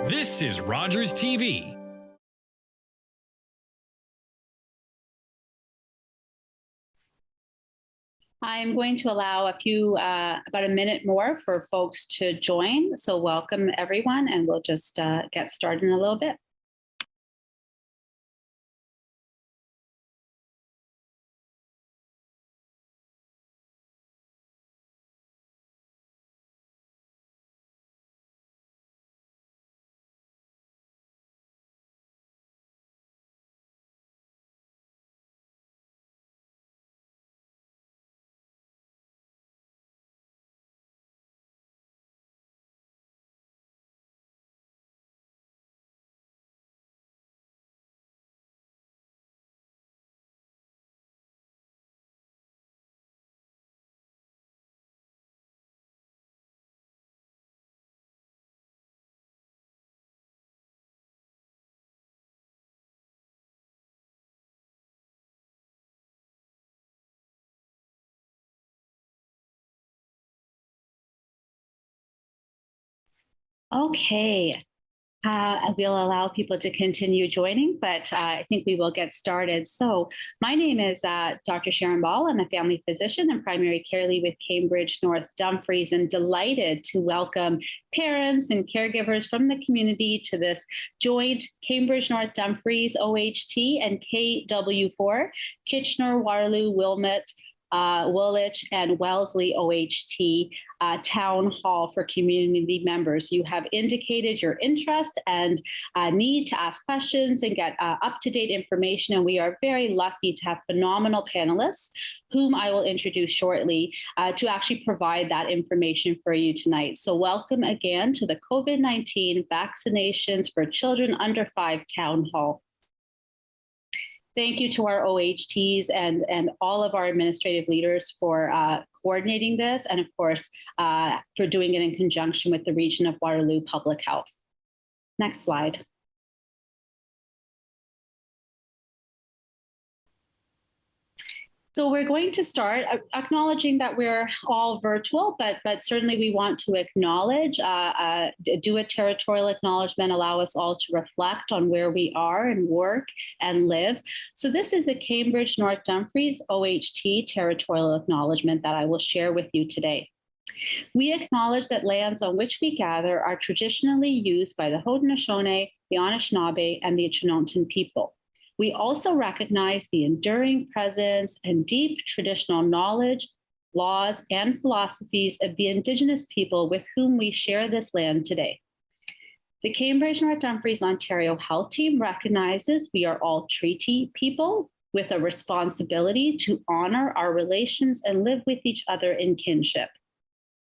This is Rogers TV. I'm going to allow about a minute more for folks to join. So welcome everyone, and we'll just get started in a little bit. Okay, we'll allow people to continue joining, but I think we will get started. So my name is Dr. Sharon Ball. I'm a family physician and primary care lead with Cambridge North Dumfries, and delighted to welcome parents and caregivers from the community to this joint Cambridge North Dumfries OHT and KW4, Kitchener, Waterloo, Wilmot, Woolwich, and Wellesley OHT Town Hall for community members. You have indicated your interest and need to ask questions and get up-to-date information, and we are very lucky to have phenomenal panelists whom I will introduce shortly to actually provide that information for you tonight. So welcome again to the COVID-19 Vaccinations for Children Under 5 Town Hall. Thank you to our OHTs and all of our administrative leaders for coordinating this, and of course, for doing it in conjunction with the region of Waterloo Public Health. Next slide. So we're going to start acknowledging that we're all virtual, but certainly we want to acknowledge, do a territorial acknowledgement, allow us all to reflect on where we are and work and live. So this is the Cambridge North Dumfries OHT territorial acknowledgement that I will share with you today. We acknowledge that lands on which we gather are traditionally used by the Haudenosaunee, the Anishinaabe, and the Chinontan people. We also recognize the enduring presence and deep traditional knowledge, laws, and philosophies of the Indigenous people with whom we share this land today. The Cambridge North Dumfries Ontario Health Team recognizes we are all treaty people with a responsibility to honor our relations and live with each other in kinship.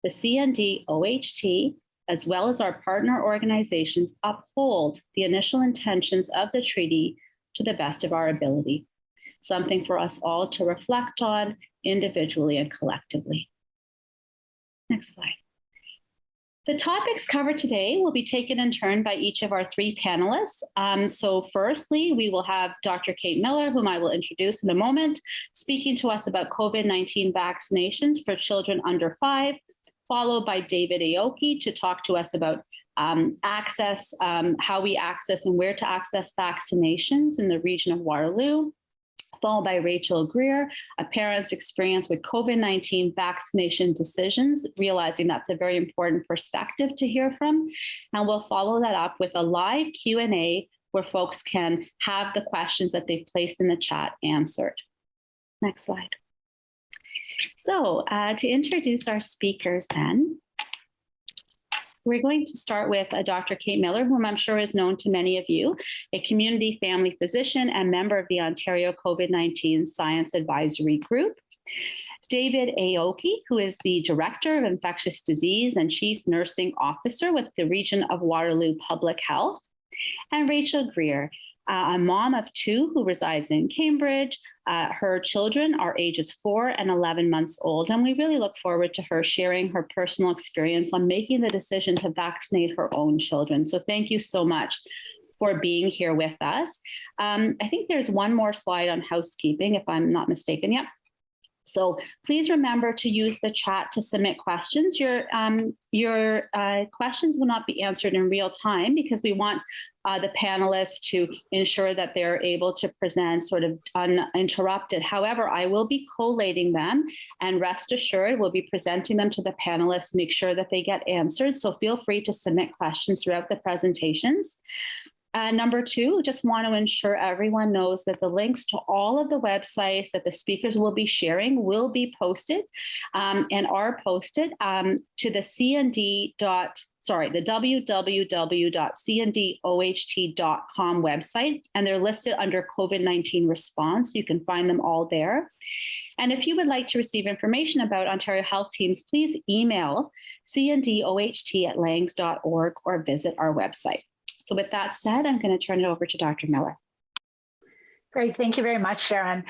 The CND OHT, as well as our partner organizations, uphold the initial intentions of the treaty to the best of our ability, something for us all to reflect on individually and collectively. Next slide. The topics covered today will be taken in turn by each of our three panelists. So firstly, we will have Dr. Kate Miller, whom I will introduce in a moment, speaking to us about COVID-19 vaccinations for children under 5, followed by David Aoki to talk to us about access, how we access and where to access vaccinations in the region of Waterloo, followed by Rachel Greer, a parent's experience with COVID-19 vaccination decisions, realizing that's a very important perspective to hear from. And we'll follow that up with a live Q&A where folks can have the questions that they've placed in the chat answered. Next slide. So to introduce our speakers then, we're going to start with Dr. Kate Miller, whom I'm sure is known to many of you, a community family physician and member of the Ontario COVID-19 Science Advisory Group. David Aoki, who is the Director of Infectious Disease and Chief Nursing Officer with the region of Waterloo Public Health. And Rachel Greer, a mom of 2 who resides in Cambridge. Her children are ages 4 and 11 months old, and we really look forward to her sharing her personal experience on making the decision to vaccinate her own children. So thank you so much for being here with us. I think there's one more slide on housekeeping, if I'm not mistaken. Yep. So please remember to use the chat to submit questions. Your questions will not be answered in real time because we want the panelists to ensure that they're able to present sort of uninterrupted. However, I will be collating them, and rest assured, we'll be presenting them to the panelists, make sure that they get answered. So feel free to submit questions throughout the presentations. Number two, just want to ensure everyone knows that the links to all of the websites that the speakers will be sharing will be posted and are posted to the the www.cndoht.com website, and they're listed under COVID-19 response. You can find them all there. And if you would like to receive information about Ontario Health Teams, please email cndoht@langs.org or visit our website. So with that said, I'm going to turn it over to Dr. Miller. Great. Thank you very much, Sharon.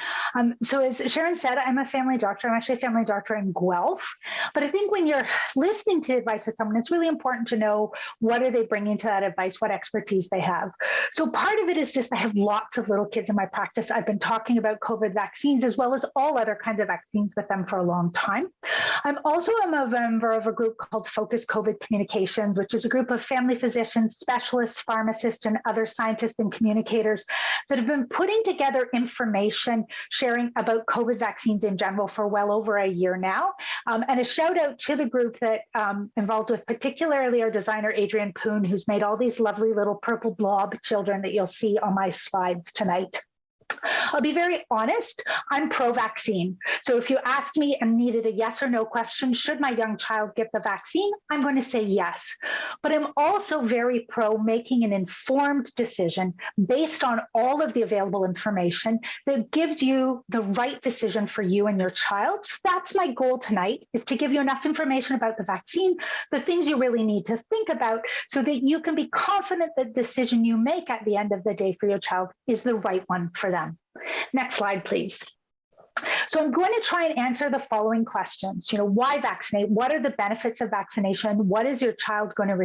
So as Sharon said, I'm a family doctor. I'm actually a family doctor in Guelph. But I think when you're listening to advice of someone, it's really important to know what are they bringing to that advice, what expertise they have. So part of it is just I have lots of little kids in my practice. I've been talking about COVID vaccines as well as all other kinds of vaccines with them for a long time. I'm also a member of a group called Focus COVID Communications, which is a group of family physicians, specialists, pharmacists, and other scientists and communicators that have been putting together information sharing about COVID vaccines in general for well over a year now. And a shout out to the group that involved with particularly our designer, Adrienne Poon, who's made all these lovely little purple blob children that you'll see on my slides tonight. I'll be very honest, I'm pro-vaccine. So if you asked me and needed a yes or no question, should my young child get the vaccine? I'm going to say yes. But I'm also very pro making an informed decision based on all of the available information that gives you the right decision for you and your child. So that's my goal tonight, is to give you enough information about the vaccine, the things you really need to think about so that you can be confident that the decision you make at the end of the day for your child is the right one for them. Next slide, please. So I'm going to try and answer the following questions. Why vaccinate? What are the benefits of vaccination? What is your child going to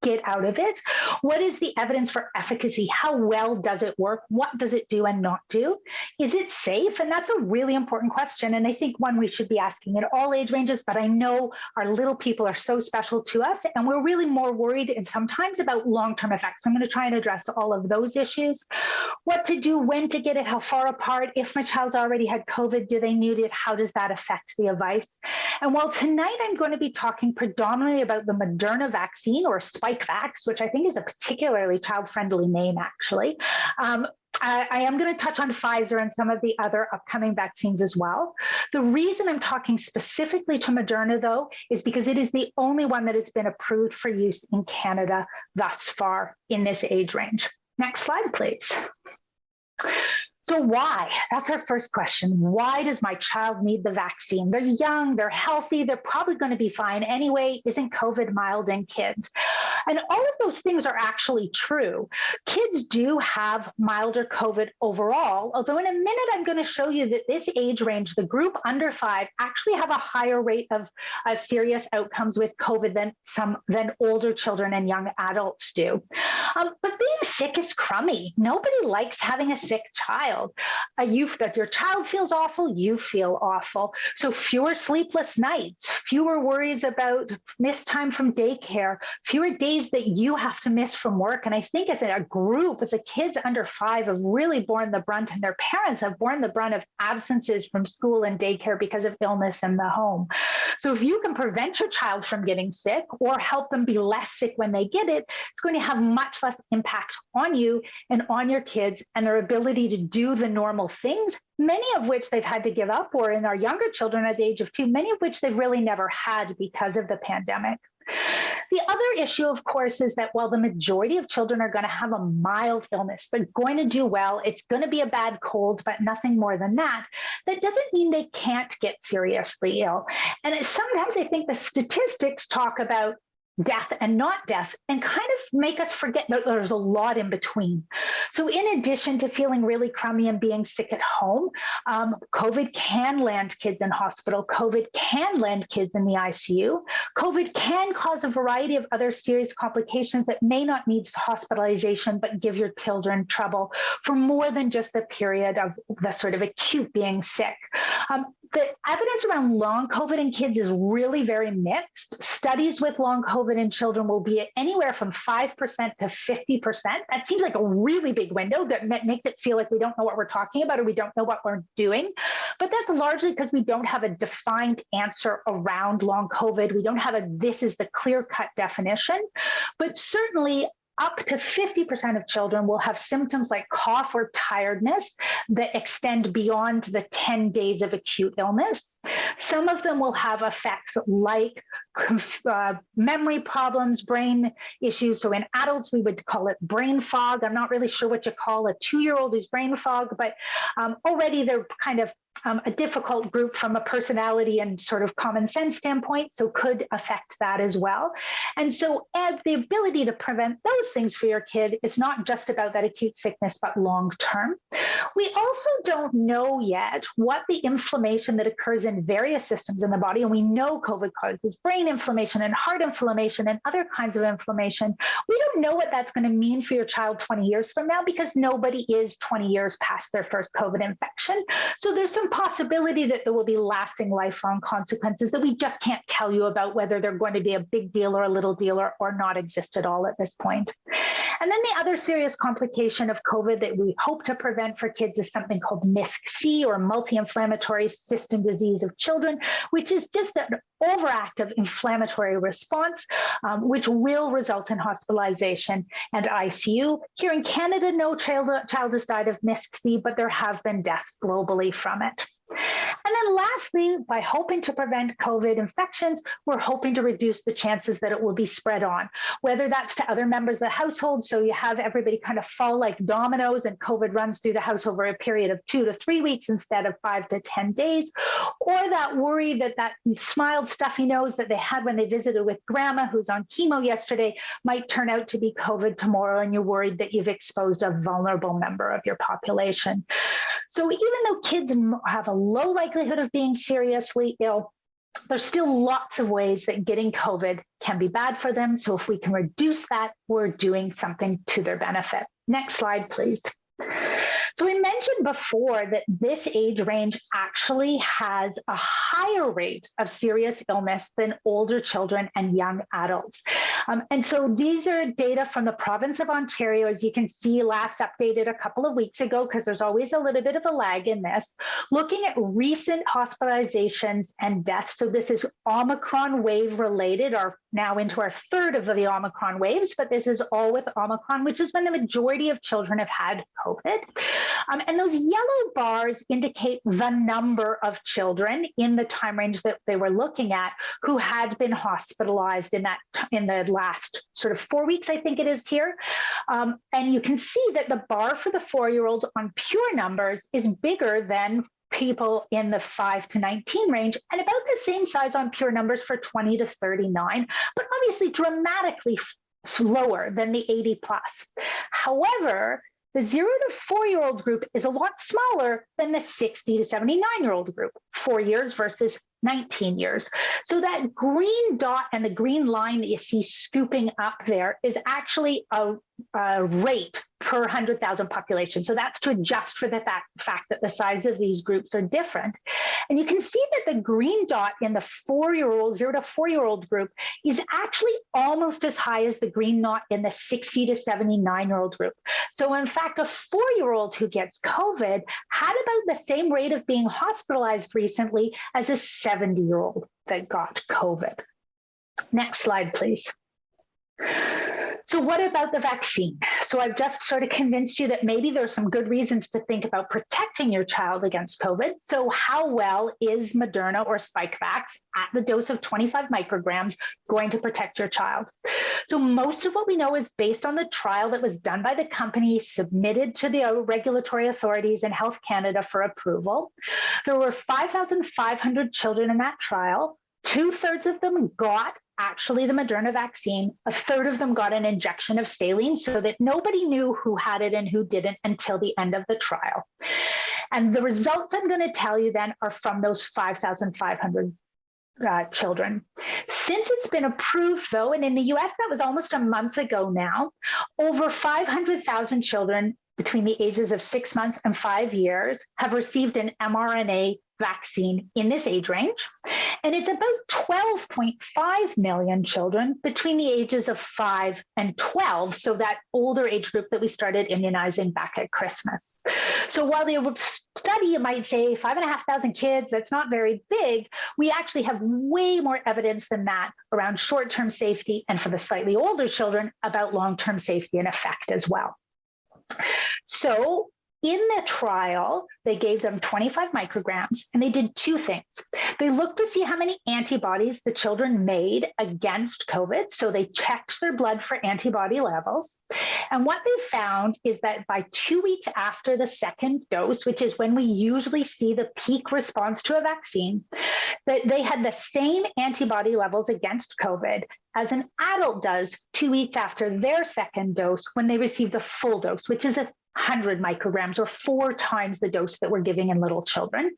get out of it? What is the evidence for efficacy? How well does it work? What does it do and not do? Is it safe? And that's a really important question. And I think one we should be asking at all age ranges, but I know our little people are so special to us and we're really more worried and sometimes about long-term effects. So I'm going to try and address all of those issues. What to do, when to get it, how far apart, if my child's already had COVID, do they need it? How does that affect the advice? And while tonight I'm going to be talking predominantly about the Moderna vaccine or Spikevax, which I think is a particularly child-friendly name, actually. I am going to touch on Pfizer and some of the other upcoming vaccines as well. The reason I'm talking specifically to Moderna, though, is because it is the only one that has been approved for use in Canada thus far in this age range. Next slide, please. So why? That's our first question. Why does my child need the vaccine? They're young, they're healthy, they're probably going to be fine anyway. Isn't COVID mild in kids? And all of those things are actually true. Kids do have milder COVID overall, although in a minute I'm going to show you that this age range, the group under 5, actually have a higher rate of serious outcomes with COVID than older children and young adults do. But being sick is crummy. Nobody likes having a sick child. That your child feels awful, you feel awful. So fewer sleepless nights, fewer worries about missed time from daycare, fewer days that you have to miss from work. And I think as a group, the kids under 5 have really borne the brunt, and their parents have borne the brunt of absences from school and daycare because of illness in the home. So if you can prevent your child from getting sick or help them be less sick when they get it, it's going to have much less impact on you and on your kids and their ability to do the normal things, many of which they've had to give up, or in our younger children at the age of 2, many of which they've really never had because of the pandemic. The other issue, of course, is that while the majority of children are going to have a mild illness, they're going to do well, it's going to be a bad cold, but nothing more than that, that doesn't mean they can't get seriously ill. And sometimes I think the statistics talk about death and not death and kind of make us forget that there's a lot in between. So in addition to feeling really crummy and being sick at home, COVID can land kids in hospital. COVID can land kids in the ICU. COVID can cause a variety of other serious complications that may not need hospitalization, but give your children trouble for more than just the period of the sort of acute being sick. the evidence around long COVID in kids is really very mixed. Studies with long COVID in children will be at anywhere from 5% to 50%. That seems like a really big window that makes it feel like we don't know what we're talking about or we don't know what we're doing. But that's largely because we don't have a defined answer around long COVID. We don't have this is the clear-cut definition. But certainly, up to 50% of children will have symptoms like cough or tiredness that extend beyond the 10 days of acute illness. Some of them will have effects like memory problems, brain issues. So in adults, we would call it brain fog. I'm not really sure what you call a 2-year-old who's brain fog, but already they're kind of a difficult group from a personality and sort of common sense standpoint, so could affect that as well. And so the ability to prevent those things for your kid is not just about that acute sickness, but long term. We also don't know yet what the inflammation that occurs in various systems in the body, and we know COVID causes brain inflammation and heart inflammation and other kinds of inflammation. We don't know what that's going to mean for your child 20 years from now because nobody is 20 years past their first COVID infection. So there's some possibility that there will be lasting lifelong consequences that we just can't tell you about, whether they're going to be a big deal or a little deal or not exist at all at this point. And then the other serious complication of COVID that we hope to prevent for kids is something called MISC-C, or multi-inflammatory system disease of children, which is just an overactive inflammatory response, which will result in hospitalization and ICU. Here in Canada, no child has died of MISC-C, but there have been deaths globally from it. And then lastly, by hoping to prevent COVID infections, we're hoping to reduce the chances that it will be spread on, whether that's to other members of the household, so you have everybody kind of fall like dominoes and COVID runs through the house over a period of 2 to 3 weeks instead of 5 to 10 days, or that worry that smiled stuffy nose that they had when they visited with grandma who's on chemo yesterday might turn out to be COVID tomorrow, and you're worried that you've exposed a vulnerable member of your population. So even though kids have a low likelihood of being seriously ill, there's still lots of ways that getting COVID can be bad for them. So if we can reduce that, we're doing something to their benefit. Next slide, please. So we mentioned before that this age range actually has a higher rate of serious illness than older children and young adults. And so these are data from the province of Ontario, as you can see, last updated a couple of weeks ago, because there's always a little bit of a lag in this, looking at recent hospitalizations and deaths. So this is Omicron wave related, or now into our third of the Omicron waves, but this is all with Omicron, which is when the majority of children have had COVID. And those yellow bars indicate the number of children in the time range that they were looking at who had been hospitalized in the last sort of 4 weeks, I think it is here. And you can see that the bar for the 4-year-olds on pure numbers is bigger than people in the 5 to 19 range, and about the same size on pure numbers for 20 to 39, but obviously dramatically lower than the 80 plus. However, the 0 to 4-year-old group is a lot smaller than the 60 to 79-year-old group, 4 years versus 19 years. So that green dot and the green line that you see scooping up there is actually a rate per 100,000 population. So that's to adjust for the fact that the size of these groups are different. And you can see that the green dot in the 4-year-old, 0 to 4-year-old group is actually almost as high as the green dot in the 60 to 79-year-old group. So in fact, a 4-year-old who gets COVID had about the same rate of being hospitalized recently as a 70-year-old that got COVID. Next slide, please. So what about the vaccine? So I've just sort of convinced you that maybe there's some good reasons to think about protecting your child against COVID. So how well is Moderna or Spikevax at the dose of 25 micrograms going to protect your child? So most of what we know is based on the trial that was done by the company, submitted to the regulatory authorities in Health Canada for approval. There were 5,500 children in that trial. 2/3 of them got actually the Moderna vaccine. 1/3 of them got an injection of saline, so that nobody knew who had it and who didn't until the end of the trial. And the results I'm going to tell you then are from those 5,500 children. Since it's been approved, though, and in the US, that was almost a month ago now, over 500,000 children between the ages of 6 months and 5 years have received an mRNA vaccine in this age range. And it's about 12.5 million children between the ages of 5 and 12, so that older age group that we started immunizing back at Christmas. So while the study, you might say 5,500 kids, that's not very big, we actually have way more evidence than that around short-term safety, and for the slightly older children, about long-term safety and effect as well. So in the trial, they gave them 25 micrograms, and they did two things. They looked to see how many antibodies the children made against COVID. So they checked their blood for antibody levels. And what they found is that by 2 weeks after the second dose, which is when we usually see the peak response to a vaccine, that they had the same antibody levels against COVID as an adult does 2 weeks after their second dose when they receive the full dose, which is 100 micrograms, or 4 times the dose that we're giving in little children.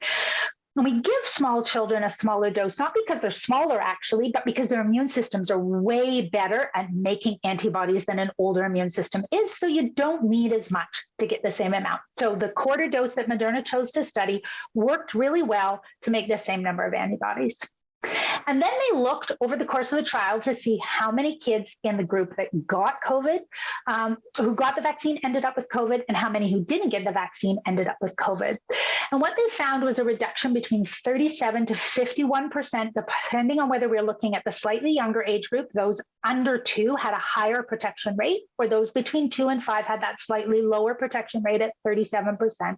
And we give small children a smaller dose, not because they're smaller actually, but because their immune systems are way better at making antibodies than an older immune system is. So you don't need as much to get the same amount. So the quarter dose that Moderna chose to study worked really well to make the same number of antibodies. And then they looked over the course of the trial to see how many kids in the group that got COVID, who got the vaccine ended up with COVID, and how many who didn't get the vaccine ended up with COVID. And what they found was a reduction between 37 to 51%, depending on whether we're looking at the slightly younger age group. Those under 2 had a higher protection rate, or those between 2 and 5 had that slightly lower protection rate at 37%,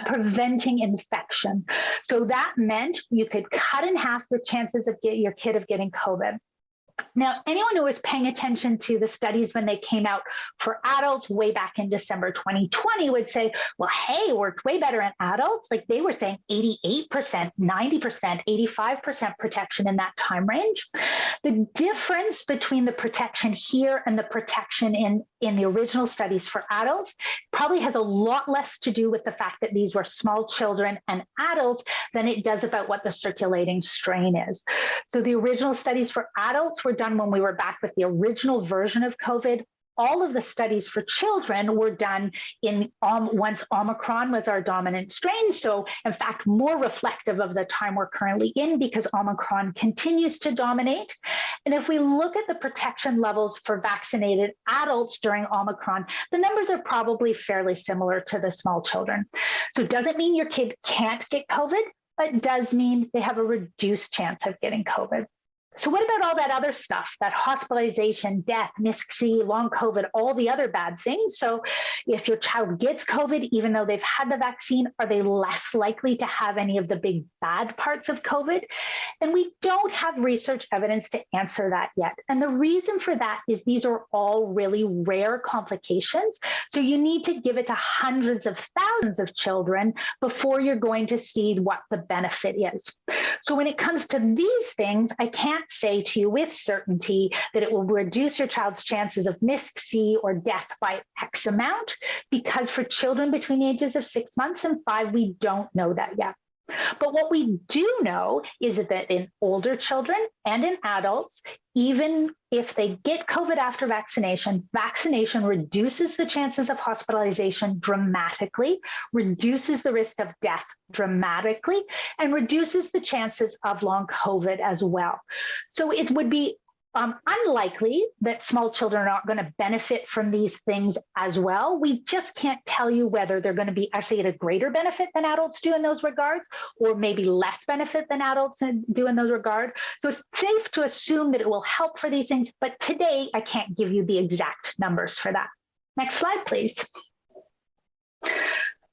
preventing infection. So that meant you could cut in half the chances of your kid of getting COVID. Now, anyone who was paying attention to the studies when they came out for adults way back in December 2020 would say, well, hey, it worked way better in adults. Like they were saying 88%, 90%, 85% protection in that time range. The difference between the protection here and the protection in the original studies for adults probably has a lot less to do with the fact that these were small children and adults than it does about what the circulating strain is. So the original studies for adults were done when we were back with the original version of COVID. All of the studies for children were done in once Omicron was our dominant strain. So in fact, more reflective of the time we're currently in, because Omicron continues to dominate. And if we look at the protection levels for vaccinated adults during Omicron, the numbers are probably fairly similar to the small children. So it doesn't mean your kid can't get COVID, but it does mean they have a reduced chance of getting COVID. So what about all that other stuff, that hospitalization, death, MIS-C, long COVID, all the other bad things? So if your child gets COVID, even though they've had the vaccine, are they less likely to have any of the big bad parts of COVID? And we don't have research evidence to answer that yet. And the reason for that is these are all really rare complications. So you need to give it to hundreds of thousands of children before you're going to see what the benefit is. So when it comes to these things, I can't say to you with certainty that it will reduce your child's chances of MIS-C or death by X amount, because for children between the ages of 6 months and 5, we don't know that yet. But what we do know is that in older children and in adults, even if they get COVID after vaccination, vaccination reduces the chances of hospitalization dramatically, reduces the risk of death dramatically, and reduces the chances of long COVID as well. So it would be unlikely that small children are not going to benefit from these things as well. We just can't tell you whether they're going to be actually at a greater benefit than adults do in those regards, or maybe less benefit than adults do in those regards. So it's safe to assume that it will help for these things, but today I can't give you the exact numbers for that. Next slide, please.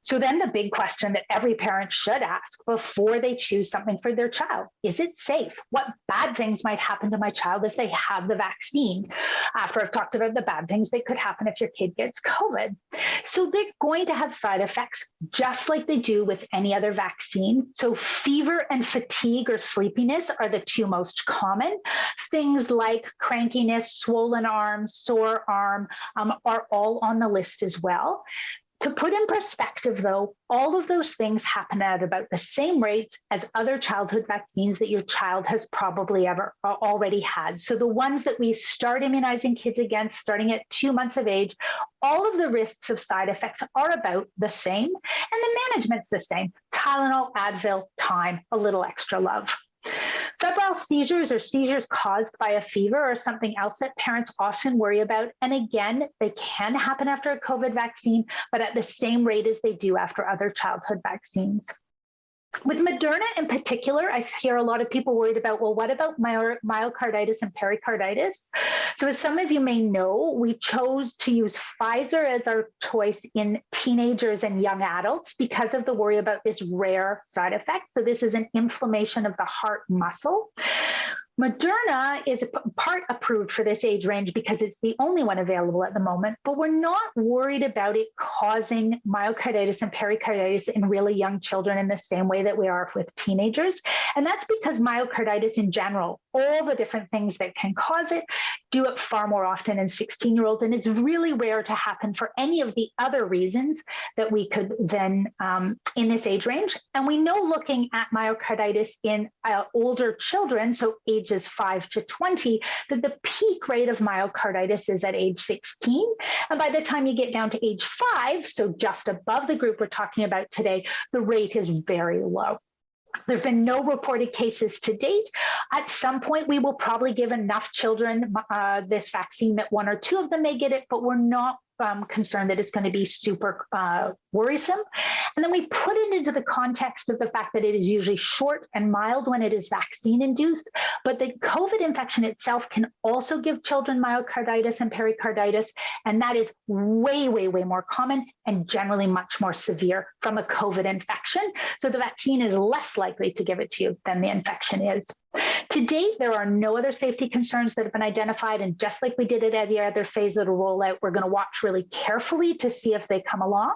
So then the big question that every parent should ask before they choose something for their child, is it safe? What bad things might happen to my child if they have the vaccine? After I've talked about the bad things that could happen if your kid gets COVID. So they're going to have side effects just like they do with any other vaccine. So fever and fatigue or sleepiness are the two most common. Things like crankiness, swollen arms, sore arm are all on the list as well. To put in perspective, though, all of those things happen at about the same rates as other childhood vaccines that your child has probably ever already had. So the ones that we start immunizing kids against starting at 2 months of age, all of the risks of side effects are about the same, and the management's the same. Tylenol, Advil, time, a little extra love. Febrile seizures or seizures caused by a fever are something else that parents often worry about. And again, they can happen after a COVID vaccine, but at the same rate as they do after other childhood vaccines. With Moderna in particular, I hear a lot of people worried about, well, what about myocarditis and pericarditis? So as some of you may know, we chose to use Pfizer as our choice in teenagers and young adults because of the worry about this rare side effect. So this is an inflammation of the heart muscle. Moderna is part approved for this age range because it's the only one available at the moment, but we're not worried about it causing myocarditis and pericarditis in really young children in the same way that we are with teenagers. And that's because myocarditis in general, all the different things that can cause it, do it far more often in 16-year-olds. And it's really rare to happen for any of the other reasons that we could then in this age range. And we know looking at myocarditis in older children, so ages 5 to 20, that the peak rate of myocarditis is at age 16. And by the time you get down to age 5, so just above the group we're talking about today, the rate is very low. There have been no reported cases to date. At some point, we will probably give enough children this vaccine that 1 or 2 of them may get it, but we're not concerned that it's going to be super worrisome. And then we put it into the context of the fact that it is usually short and mild when it is vaccine induced, but the COVID infection itself can also give children myocarditis and pericarditis, and that is way, way, way more common and generally much more severe from a COVID infection. So the vaccine is less likely to give it to you than the infection is. To date, there are no other safety concerns that have been identified, and just like we did at every other phase of the rollout, we're going to watch really carefully to see if they come along.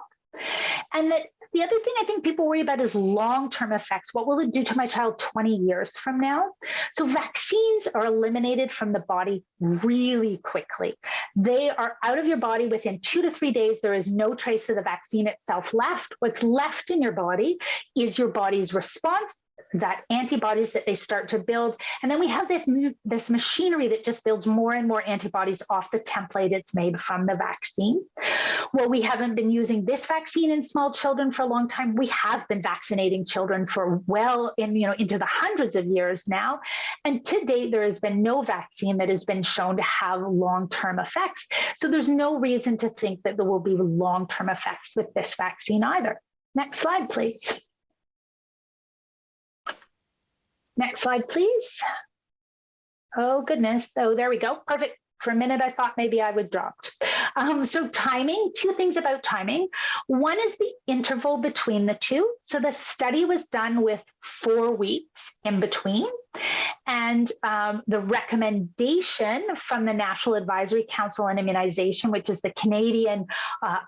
And that the other thing I think people worry about is long-term effects. What will it do to my child 20 years from now? So vaccines are eliminated from the body really quickly. They are out of your body within 2 to 3 days. There is no trace of the vaccine itself left. What's left in your body is your body's response, that antibodies that they start to build. And then we have this machinery that just builds more and more antibodies off the template it's made from the vaccine. Well, we haven't been using this vaccine in small children for a long time. We have been vaccinating children for into the hundreds of years now. And to date, there has been no vaccine that has been shown to have long-term effects. So there's no reason to think that there will be long-term effects with this vaccine either. Next slide, please. Next slide, please. Oh, goodness. Oh, there we go. Perfect. For a minute, I thought maybe I would dropped. So timing, 2 things about timing. One is the interval between the two. So the study was done with 4 weeks in between. And the recommendation from the National Advisory Council on Immunization, which is the Canadian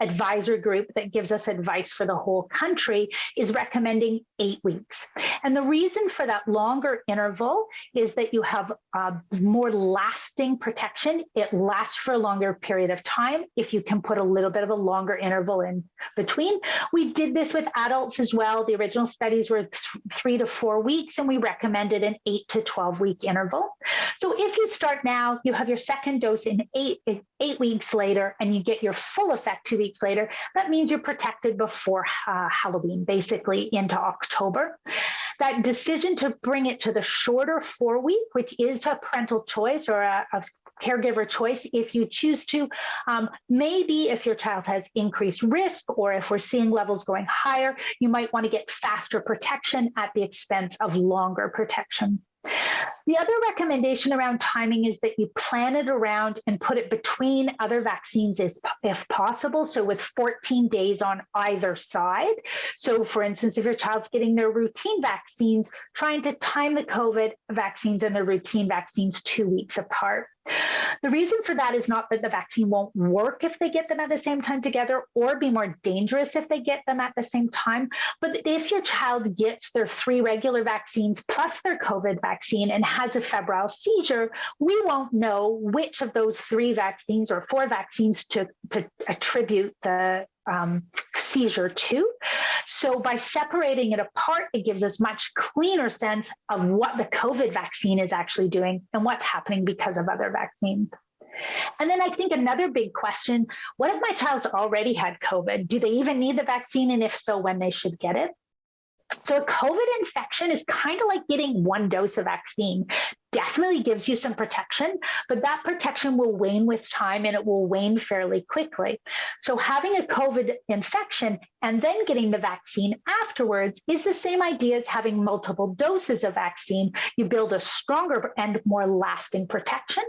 advisor group that gives us advice for the whole country, is recommending 8 weeks. And the reason for that longer interval is that you have more lasting protection. It lasts for a longer period of time if you can put a little bit of a longer interval in between. We did this with adults as well. The original studies were 3 to 4 weeks, and we recommended an 8 to 12-week interval. So if you start now, you have your second dose in eight weeks later, and you get your full effect 2 weeks later. That means you're protected before Halloween, basically into October. That decision to bring it to the shorter 4-week, which is a parental choice or a caregiver choice if you choose to, maybe if your child has increased risk or if we're seeing levels going higher, you might want to get faster protection at the expense of longer protection. The other recommendation around timing is that you plan it around and put it between other vaccines if possible. So with 14 days on either side. So for instance, if your child's getting their routine vaccines, trying to time the COVID vaccines and the routine vaccines 2 weeks apart. The reason for that is not that the vaccine won't work if they get them at the same time together or be more dangerous if they get them at the same time, but if your child gets their 3 regular vaccines plus their COVID vaccine and has a febrile seizure, we won't know which of those 3 vaccines or 4 vaccines to attribute the seizure too. So by separating it apart, it gives us much cleaner sense of what the COVID vaccine is actually doing and what's happening because of other vaccines. And then I think another big question, what if my child's already had COVID? Do they even need the vaccine? And if so, when they should get it? So a COVID infection is kind of like getting one dose of vaccine. Definitely gives you some protection, but that protection will wane with time and it will wane fairly quickly. So having a COVID infection and then getting the vaccine afterwards is the same idea as having multiple doses of vaccine. You build a stronger and more lasting protection.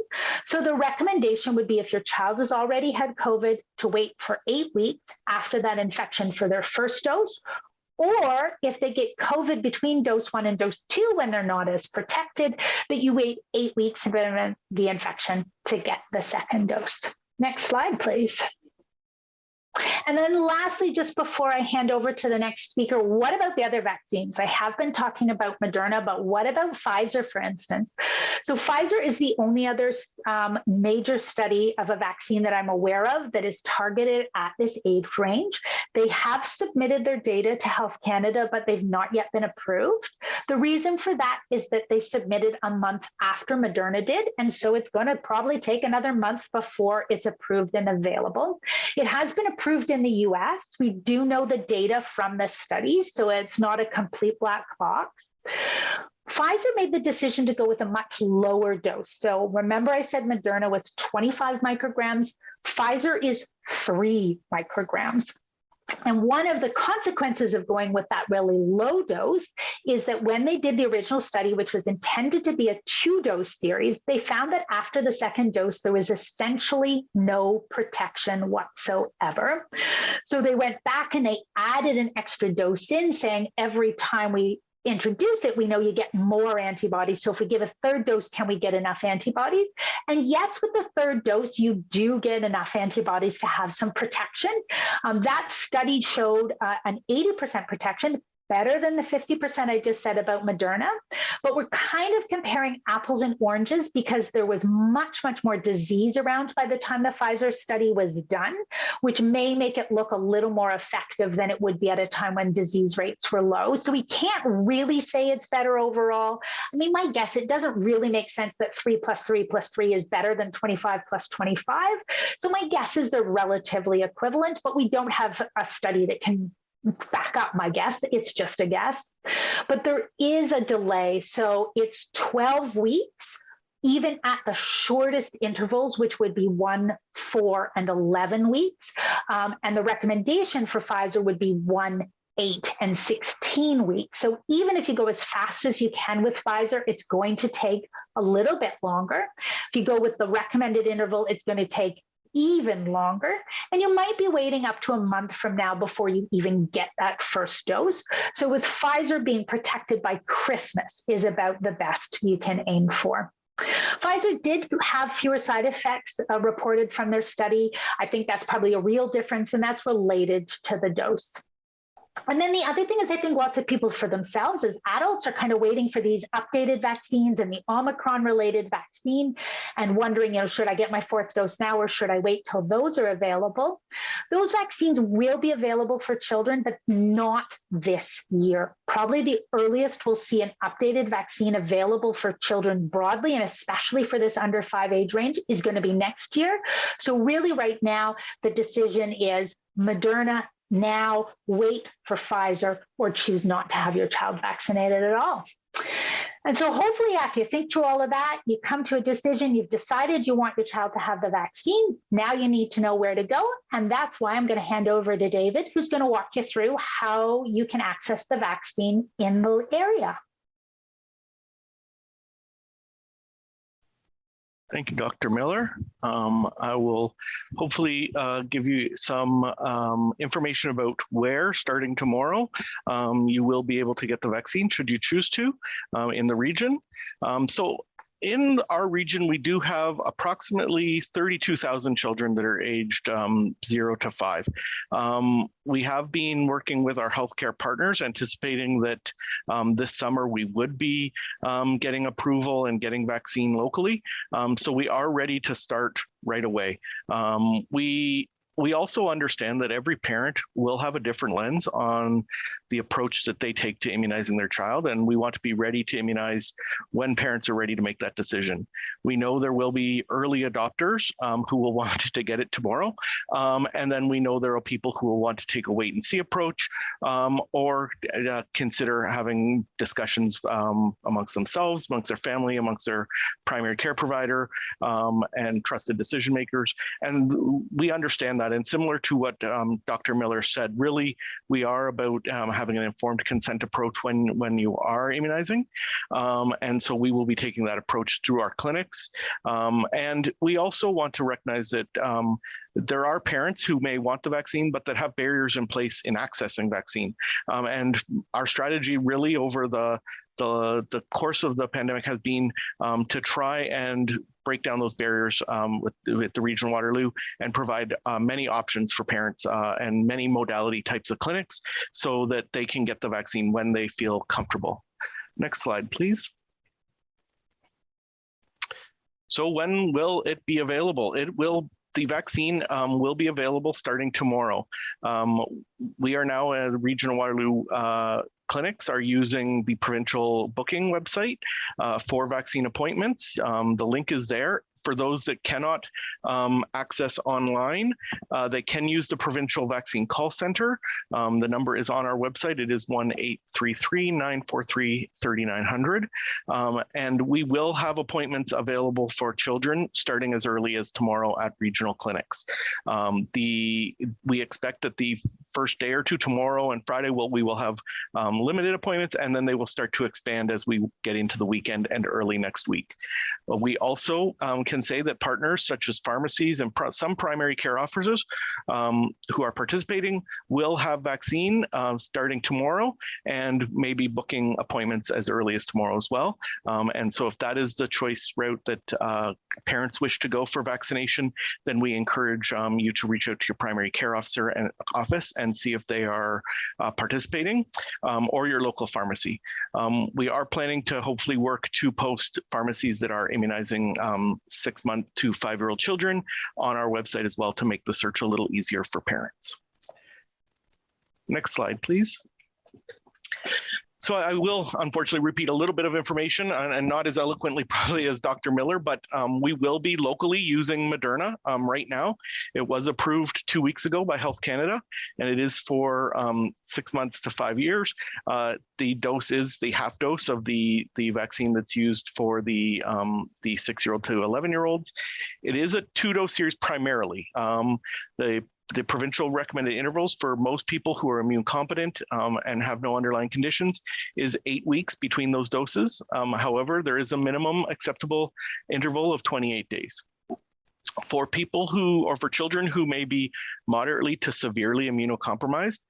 So the recommendation would be if your child has already had COVID to wait for 8 weeks after that infection for their first dose, or if they get COVID between dose 1 and dose 2 when they're not as protected, that you wait 8 weeks of the infection to get the second dose. Next slide, please. And then lastly, just before I hand over to the next speaker, what about the other vaccines? I have been talking about Moderna, but what about Pfizer, for instance? So Pfizer is the only other major study of a vaccine that I'm aware of that is targeted at this age range. They have submitted their data to Health Canada, but they've not yet been approved. The reason for that is that they submitted a month after Moderna did, and so it's going to probably take another month before it's approved and available. It has been approved in the US. We do know the data from the studies, so it's not a complete black box. Pfizer made the decision to go with a much lower dose. So remember I said Moderna was 25 micrograms. Pfizer is 3 micrograms. And one of the consequences of going with that really low dose is that when they did the original study, which was intended to be a 2-dose series, they found that after the second dose, there was essentially no protection whatsoever. So they went back and they added an extra dose in, saying every time we introduce it, we know you get more antibodies. So if we give a third dose, can we get enough antibodies? And yes, with the third dose, you do get enough antibodies to have some protection. That study showed an 80% protection, better than the 50% I just said about Moderna, but we're kind of comparing apples and oranges because there was much, much more disease around by the time the Pfizer study was done, which may make it look a little more effective than it would be at a time when disease rates were low. So we can't really say it's better overall. I mean, my guess, it doesn't really make sense that 3 + 3 + 3 is better than 25 + 25. So my guess is they're relatively equivalent, but we don't have a study that can back up my guess. It's just a guess. But there is a delay. So it's 12 weeks, even at the shortest intervals, which would be 1, 4, and 11 weeks. And the recommendation for Pfizer would be 1, 8, and 16 weeks. So even if you go as fast as you can with Pfizer, it's going to take a little bit longer. If you go with the recommended interval, it's going to take even longer. And you might be waiting up to a month from now before you even get that first dose. So with Pfizer, being protected by Christmas is about the best you can aim for. Pfizer did have fewer side effects reported from their study. I think that's probably a real difference, and that's related to the dose. And then the other thing is, I think lots of people for themselves as adults are kind of waiting for these updated vaccines and the Omicron-related vaccine and wondering, should I get my 4th dose now or should I wait till those are available? Those vaccines will be available for children, but not this year. Probably the earliest we'll see an updated vaccine available for children broadly, and especially for this under 5 age range, is going to be next year. So really right now, the decision is Moderna now, wait for Pfizer, or choose not to have your child vaccinated at all. And so hopefully after you think through all of that, you come to a decision, you've decided you want your child to have the vaccine. Now you need to know where to go. And that's why I'm going to hand over to David, who's going to walk you through how you can access the vaccine in the area. Thank you, Dr. Miller. I will hopefully give you some information about where, starting tomorrow, you will be able to get the vaccine should you choose to in the region. So in our region, we do have approximately 32,000 children that are aged 0 to 5. We have been working with our healthcare partners, anticipating that this summer we would be getting approval and getting vaccine locally. So we are ready to start right away. We We also understand that every parent will have a different lens on the approach that they take to immunizing their child, and we want to be ready to immunize when parents are ready to make that decision. We know there will be early adopters who will want to get it tomorrow, and then we know there are people who will want to take a wait and see approach, or consider having discussions amongst themselves, amongst their family, amongst their primary care provider, and trusted decision makers. And we understand that. And similar to what Dr. Miller said, really, we are about having an informed consent approach when you are immunizing. And so we will be taking that approach through our clinics. And we also want to recognize that there are parents who may want the vaccine, but that have barriers in place in accessing vaccine. And our strategy really over the course of the pandemic has been to try and break down those barriers with the Regional Waterloo and provide many options for parents and many modality types of clinics so that they can get the vaccine when they feel comfortable. Next slide, please. So when will it be available? The vaccine will be available starting tomorrow. We are now at Regional Waterloo clinics are using the provincial booking website for vaccine appointments. The link is there. For those that cannot access online, they can use the provincial vaccine call center. The number is on our website. It is 1-833-943-3900. And we will have appointments available for children starting as early as tomorrow at regional clinics. We expect that the first day or two, tomorrow and Friday, we will have limited appointments, and then they will start to expand as we get into the weekend and early next week. We also can say that partners such as pharmacies and some primary care officers who are participating will have vaccine starting tomorrow and maybe booking appointments as early as tomorrow as well. And so if that is the choice route that parents wish to go for vaccination, then we encourage you to reach out to your primary care officer and office and see if they are participating, or your local pharmacy. We are planning to hopefully work to post pharmacies that are immunizing 6-month to 5-year-old children on our website as well to make the search a little easier for parents. Next slide, please. So I will unfortunately repeat a little bit of information and not as eloquently probably as Dr. Miller, but we will be locally using Moderna right now. It was approved 2 weeks ago by Health Canada, and it is for 6 months to 5 years. The dose is the half dose of the vaccine that's used for the 6-year-old to 11-year-olds. It is a 2-dose series primarily. The provincial recommended intervals for most people who are immune competent and have no underlying conditions is 8 weeks between those doses. However, there is a minimum acceptable interval of 28 days. For people or for children who may be moderately to severely immunocompromised,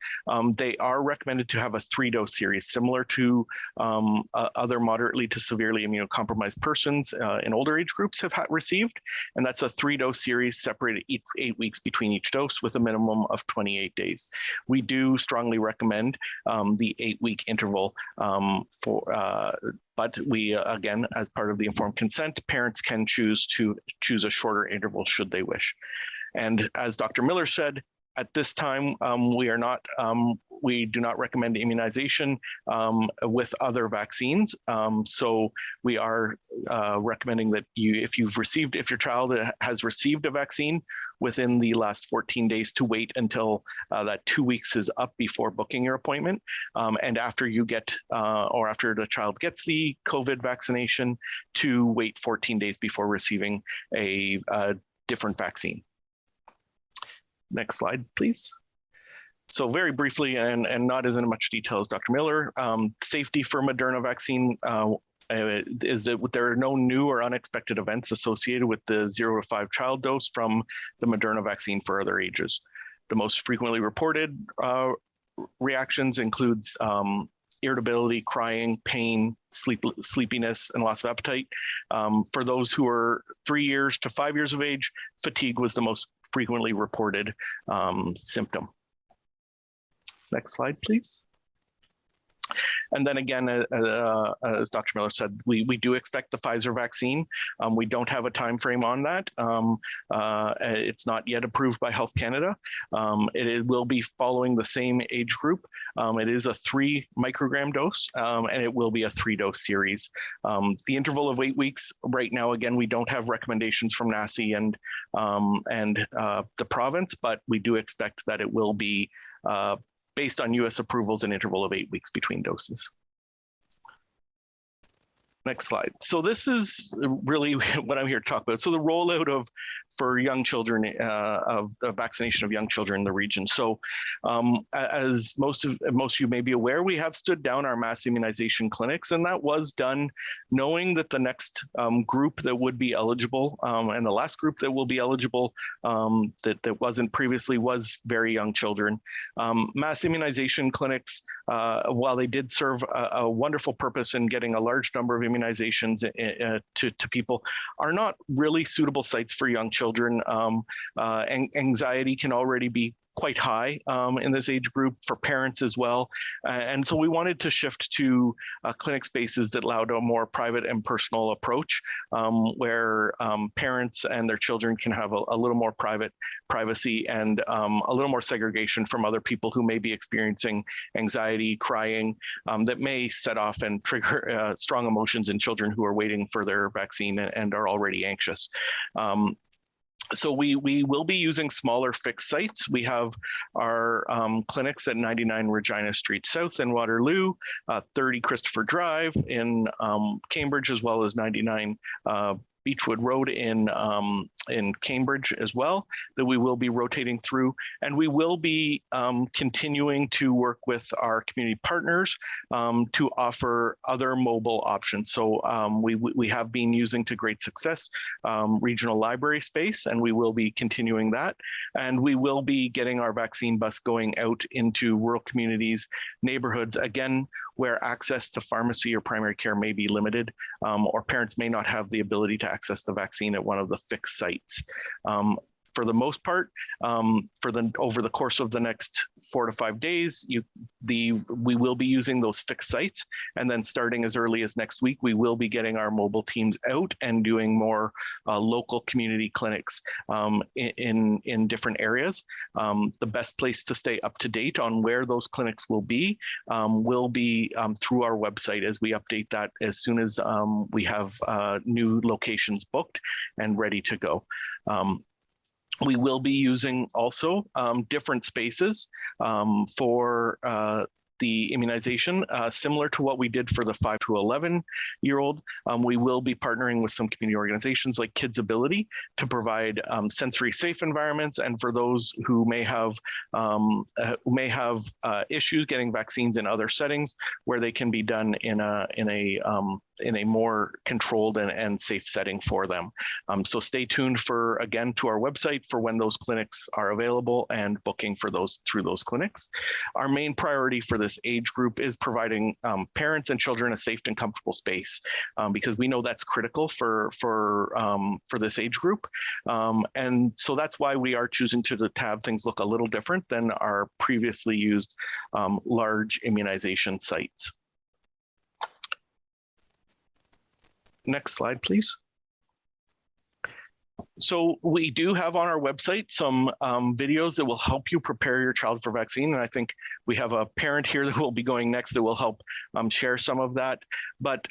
they are recommended to have a 3-dose series, similar to other moderately to severely immunocompromised persons in older age groups have received. And that's a 3-dose series separated 8 weeks between each dose with a minimum of 28 days. We do strongly recommend the 8-week interval but we, again, as part of the informed consent, parents can choose a shorter interval should they wish. And as Dr. Miller said, at this time, we do not recommend immunization with other vaccines. So we are recommending that if your child has received a vaccine within the last 14 days, to wait until that 2 weeks is up before booking your appointment. And after you get, or after the child gets the COVID vaccination, to wait 14 days before receiving a different vaccine. Next slide, please. So very briefly, and not as in much detail as Dr. Miller, safety for Moderna vaccine is that there are no new or unexpected events associated with the 0 to 5 child dose from the Moderna vaccine for other ages. The most frequently reported reactions includes irritability, crying, pain, sleepiness, and loss of appetite. For those who are 3 years to 5 years of age, fatigue was the most frequently reported symptom. Next slide, please. And then again, as Dr. Miller said, we do expect the Pfizer vaccine. We don't have a time frame on that. It's not yet approved by Health Canada. It will be following the same age group. It is a 3 microgram dose, and it will be a 3-dose series. The interval of 8 weeks, right now, again, we don't have recommendations from NACI and the province, but we do expect that it will be based on US approvals, an interval of 8 weeks between doses. Next slide. So this is really what I'm here to talk about. So the rollout for young children, of vaccination of young children in the region. So as most of you may be aware, we have stood down our mass immunization clinics, and that was done knowing that the next group that would be eligible, and the last group that will be eligible that wasn't previously, was very young children. Mass immunization clinics, while they did serve a wonderful purpose in getting a large number of immunizations to people, are not really suitable sites for young children. Anxiety can already be quite high in this age group for parents as well. And so we wanted to shift to clinic spaces that allowed a more private and personal approach, where parents and their children can have a little more privacy and a little more segregation from other people who may be experiencing anxiety, crying, that may set off and trigger strong emotions in children who are waiting for their vaccine and are already anxious. So we will be using smaller fixed sites. We have our clinics at 99 Regina Street South in Waterloo, 30 Christopher Drive in Cambridge, as well as 99 Beechwood Road in Cambridge as well, that we will be rotating through. And we will be continuing to work with our community partners to offer other mobile options. So we have been using to great success regional library space, and we will be continuing that. And we will be getting our vaccine bus going out into rural communities, neighborhoods, again, where access to pharmacy or primary care may be limited, or parents may not have the ability to access the vaccine at one of the fixed sites. For the most part, over the course of the next 4 to 5 days, we will be using those fixed sites, and then starting as early as next week, we will be getting our mobile teams out and doing more local community clinics in different areas. The best place to stay up to date on where those clinics will be through our website, as we update that as soon as we have new locations booked and ready to go. We will be using also different spaces for the immunization, similar to what we did for the 5 to 11-year-old. We will be partnering with some community organizations like Kids Ability to provide sensory safe environments, and for those who may have issues getting vaccines in other settings, where they can be done in a more controlled and safe setting for them. So stay tuned to our website for when those clinics are available and booking for those through those clinics. Our main priority for this age group is providing parents and children a safe and comfortable space, because we know that's critical for this age group. And so that's why we are choosing to have things look a little different than our previously used large immunization sites. Next slide, please. So we do have on our website some videos that will help you prepare your child for vaccine. And I think we have a parent here that will be going next that will help share some of that. But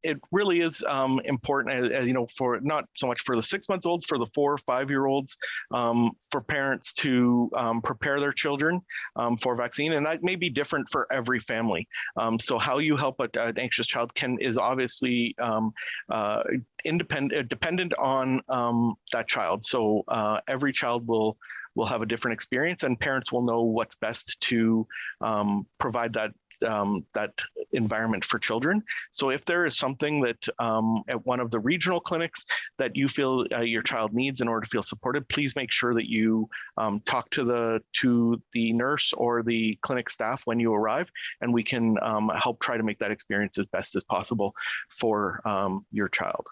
it really is important, as you know, for not so much for the 6-month-olds, for the 4 or 5-year-olds, for parents to prepare their children for vaccine, and that may be different for every family. So how you help an anxious child is obviously dependent on that child. So every child will have a different experience, and parents will know what's best to provide that environment for children. So if there is something that at one of the regional clinics that you feel your child needs in order to feel supported, please make sure that you talk to the nurse or the clinic staff when you arrive, and we can help try to make that experience as best as possible for your child.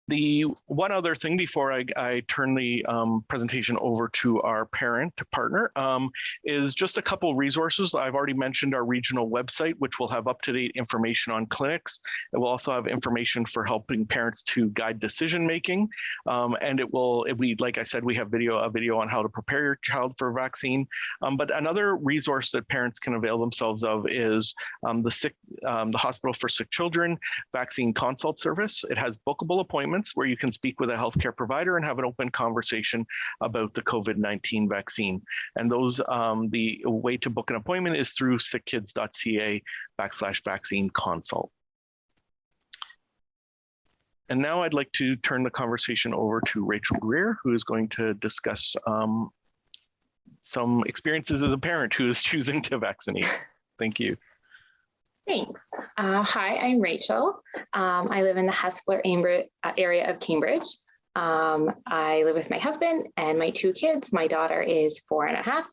The one other thing before I turn the presentation over to our parent partner is just a couple resources. I've already mentioned our regional website, which will have up-to-date information on clinics. It will also have information for helping parents to guide decision making, and like I said, we have a video on how to prepare your child for a vaccine. But another resource that parents can avail themselves of is the Hospital for Sick Children vaccine consult service. It has bookable appointments where you can speak with a healthcare provider and have an open conversation about the COVID-19 vaccine. And the way to book an appointment is through sickkids.ca/vaccine consult. And now I'd like to turn the conversation over to Rachel Greer, who is going to discuss some experiences as a parent who is choosing to vaccinate. Thank you. Thanks. Hi, I'm Rachel. I live in the Haskell-Ambridge area of Cambridge. I live with my husband and my 2 kids. My daughter is 4.5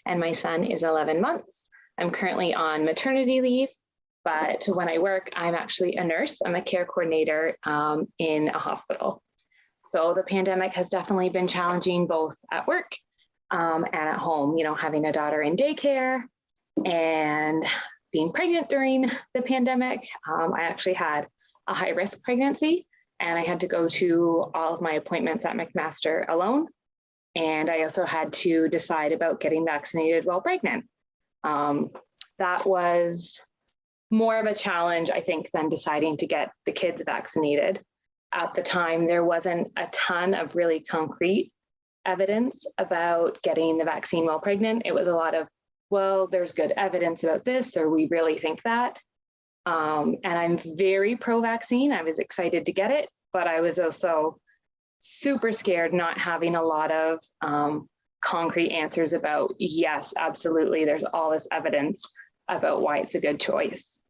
and my son is 11 months. I'm currently on maternity leave, but when I work, I'm actually a nurse. I'm a care coordinator in a hospital. So the pandemic has definitely been challenging both at work and at home, having a daughter in daycare and being pregnant during the pandemic. I actually had a high-risk pregnancy and I had to go to all of my appointments at McMaster alone. And I also had to decide about getting vaccinated while pregnant. That was more of a challenge, I think, than deciding to get the kids vaccinated. At the time, there wasn't a ton of really concrete evidence about getting the vaccine while pregnant. It was a lot of, well, there's good evidence about this, or we really think that. And I'm very pro-vaccine. I was excited to get it, but I was also super scared not having a lot of concrete answers about, yes, absolutely, there's all this evidence about why it's a good choice.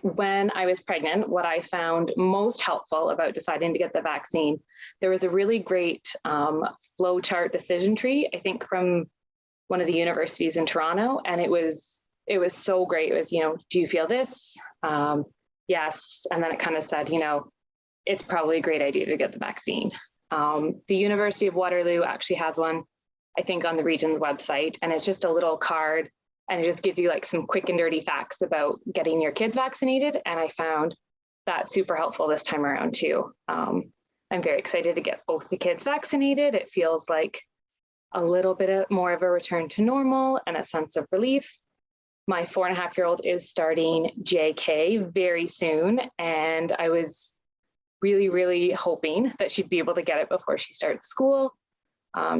When I was pregnant, what I found most helpful about deciding to get the vaccine, there was a really great flowchart decision tree, I think from one of the universities in Toronto, and it was so great. It was, do you feel this? Yes. And then it kind of said, it's probably a great idea to get the vaccine. The University of Waterloo actually has one, I think, on the region's website, and it's just a little card, and it just gives you like some quick and dirty facts about getting your kids vaccinated. And I found that super helpful this time around too. I'm very excited to get both the kids vaccinated. It feels like a little bit more of a return to normal and a sense of relief. My 4.5-year-old is starting JK very soon, and I was really, really hoping that she'd be able to get it before she starts school.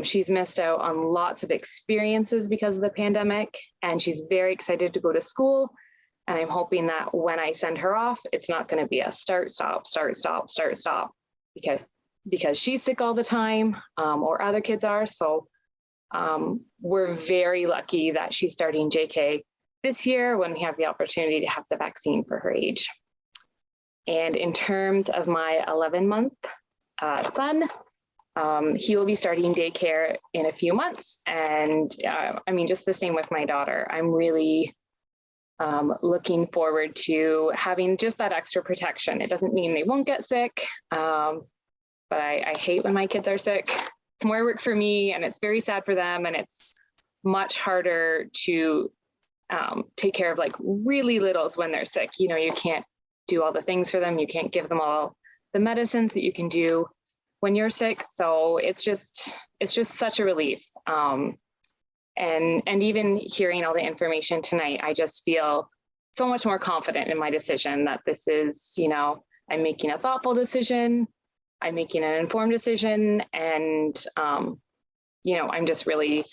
She's missed out on lots of experiences because of the pandemic, and she's very excited to go to school. And I'm hoping that when I send her off, it's not going to be a start, stop, because she's sick all the time, or other kids are. So we're very lucky that she's starting JK this year when we have the opportunity to have the vaccine for her age. And in terms of my 11-month son, he will be starting daycare in a few months. And just the same with my daughter. I'm really looking forward to having just that extra protection. It doesn't mean they won't get sick, but I hate when my kids are sick. It's more work for me, and it's very sad for them, and it's much harder to take care of like really littles when they're sick. You can't do all the things for them. You can't give them all the medicines that you can do when you're sick. So it's just such a relief. And even hearing all the information tonight, I just feel so much more confident in my decision that this is, I'm making a thoughtful decision. I'm making an informed decision, and I'm just really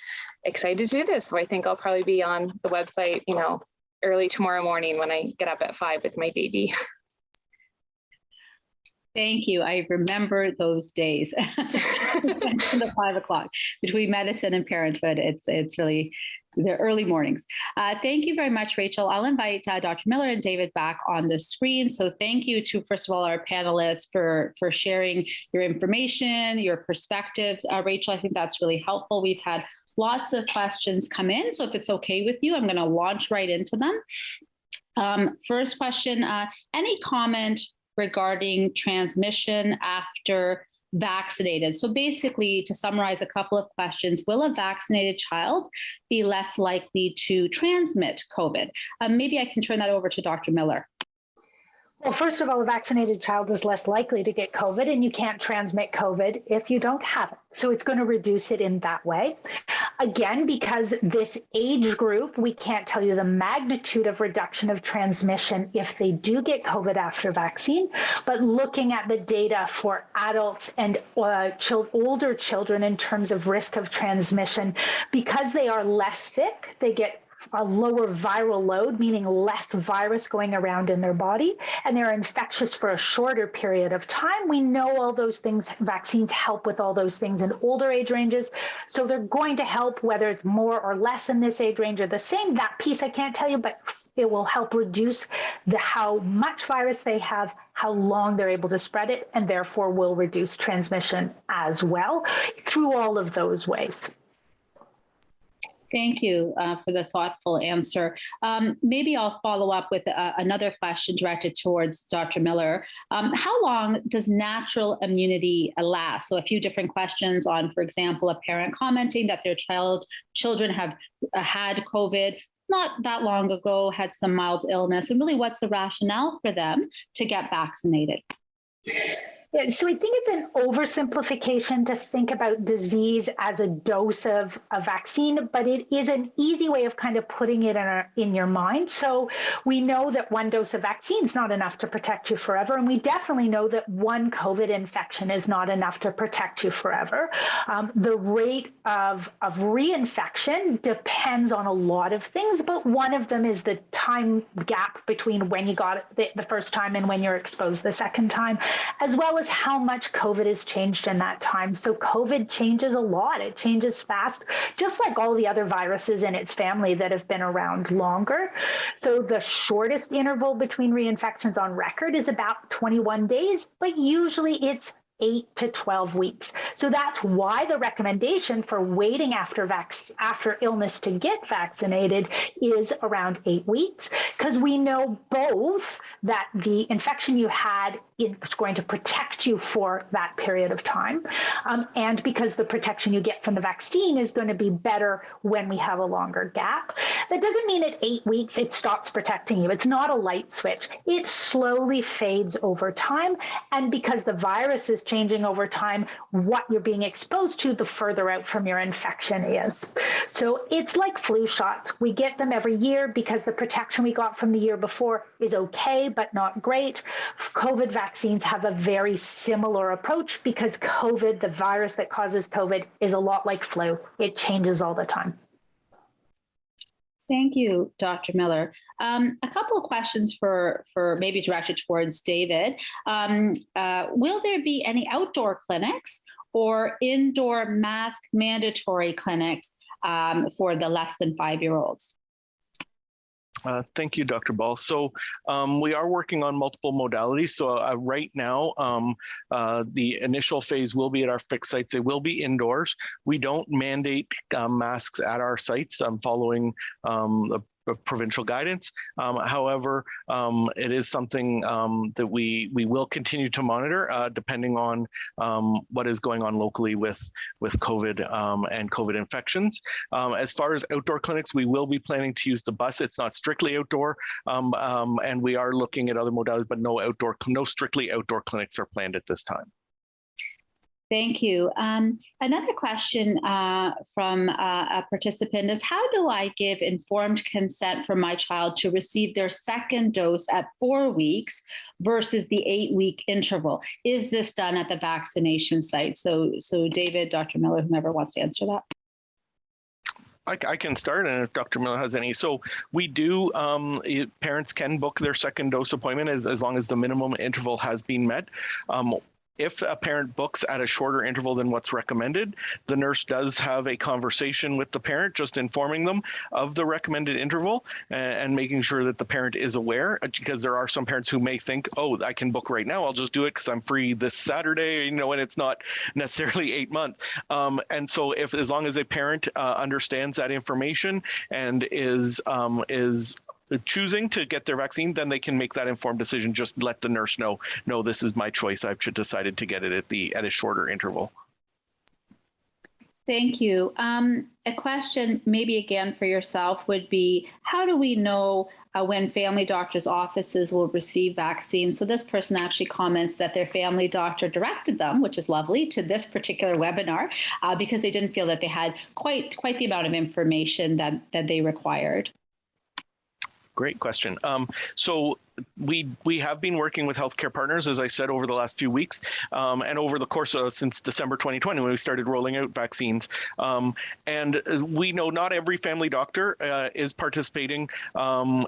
excited to do this. So I think I'll probably be on the website, early tomorrow morning when I get up at 5 with my baby. Thank you. I remember those days. The 5 o'clock between medicine and parenthood. It's really the early mornings. Thank you very much, Rachel. I'll invite Dr. Miller and David back on the screen. So thank you to, first of all, our panelists for sharing your information, your perspective. Rachel, I think that's really helpful. We've had lots of questions come in. So if it's okay with you, I'm going to launch right into them. First question, any comment regarding transmission after vaccinated. So basically, to summarize a couple of questions, will a vaccinated child be less likely to transmit COVID? Maybe I can turn that over to Dr. Miller. Well, first of all, a vaccinated child is less likely to get COVID, and you can't transmit COVID if you don't have it. So it's going to reduce it in that way. Again, because this age group, we can't tell you the magnitude of reduction of transmission if they do get COVID after vaccine, but looking at the data for adults and older children in terms of risk of transmission, because they are less sick, they get a lower viral load, meaning less virus going around in their body, and they're infectious for a shorter period of time. We know all those things, vaccines help with all those things in older age ranges. So they're going to help whether it's more or less in this age range or the same. That piece I can't tell you, but it will help reduce how much virus they have, how long they're able to spread it, and therefore will reduce transmission as well through all of those ways. Thank you for the thoughtful answer. Maybe I'll follow up with another question directed towards Dr. Miller. How long does natural immunity last? So a few different questions on, for example, a parent commenting that their children have had COVID not that long ago, had some mild illness, and really what's the rationale for them to get vaccinated? Yeah, so I think it's an oversimplification to think about disease as a dose of a vaccine, but it is an easy way of kind of putting it in your mind. So we know that one dose of vaccine is not enough to protect you forever, and we definitely know that one COVID infection is not enough to protect you forever. The rate of reinfection depends on a lot of things, but one of them is the time gap between when you got it the first time and when you're exposed the second time, as well as how much COVID has changed in that time. So COVID changes a lot. It changes fast, just like all the other viruses in its family that have been around longer. So the shortest interval between reinfections on record is about 21 days, but usually it's 8 to 12 weeks. So that's why the recommendation for waiting after illness to get vaccinated is around 8 weeks, because we know both that the infection you had is going to protect you for that period of time, and because the protection you get from the vaccine is going to be better when we have a longer gap. That doesn't mean at 8 weeks it stops protecting you. It's not a light switch. It slowly fades over time, and because the virus is changing over time, what you're being exposed to, the further out from your infection is. So it's like flu shots. We get them every year because the protection we got from the year before is okay, but not great. COVID vaccines have a very similar approach because COVID, the virus that causes COVID, is a lot like flu. It changes all the time. Thank you, Dr. Miller. A couple of questions for maybe directed towards David. Will there be any outdoor clinics or indoor mask mandatory clinics for the less than 5-year-olds? Thank you, Dr. Ball. So we are working on multiple modalities. So right now, the initial phase will be at our fixed sites. They will be indoors. We don't mandate masks at our sites following the provincial guidance. However, it is something that we will continue to monitor depending on what is going on locally with COVID and COVID infections. As far as outdoor clinics, we will be planning to use the bus. It's not strictly outdoor, and we are looking at other modalities, but no strictly outdoor clinics are planned at this time. Thank you. Another question from a participant is, how do I give informed consent for my child to receive their second dose at 4 weeks versus the 8-week interval? Is this done at the vaccination site? So David, Dr. Miller, whomever wants to answer that. I can start, and if Dr. Miller has any. So we do, parents can book their second dose appointment as long as the minimum interval has been met. If a parent books at a shorter interval than what's recommended, the nurse does have a conversation with the parent, just informing them of the recommended interval and making sure that the parent is aware, because there are some parents who may think, oh, I can book right now. I'll just do it because I'm free this Saturday, and it's not necessarily 8 months. And so as long as a parent understands that information and is choosing to get their vaccine, then they can make that informed decision. Just let the nurse know, no, this is my choice. I've decided to get it at a shorter interval. Thank you. A question maybe again for yourself would be, how do we know when family doctors' offices will receive vaccines? So this person actually comments that their family doctor directed them, which is lovely, to this particular webinar because they didn't feel that they had quite the amount of information that they required. Great question. So we have been working with healthcare partners, as I said, over the last few weeks, and over the course of since December 2020 when we started rolling out vaccines. And we know not every family doctor is participating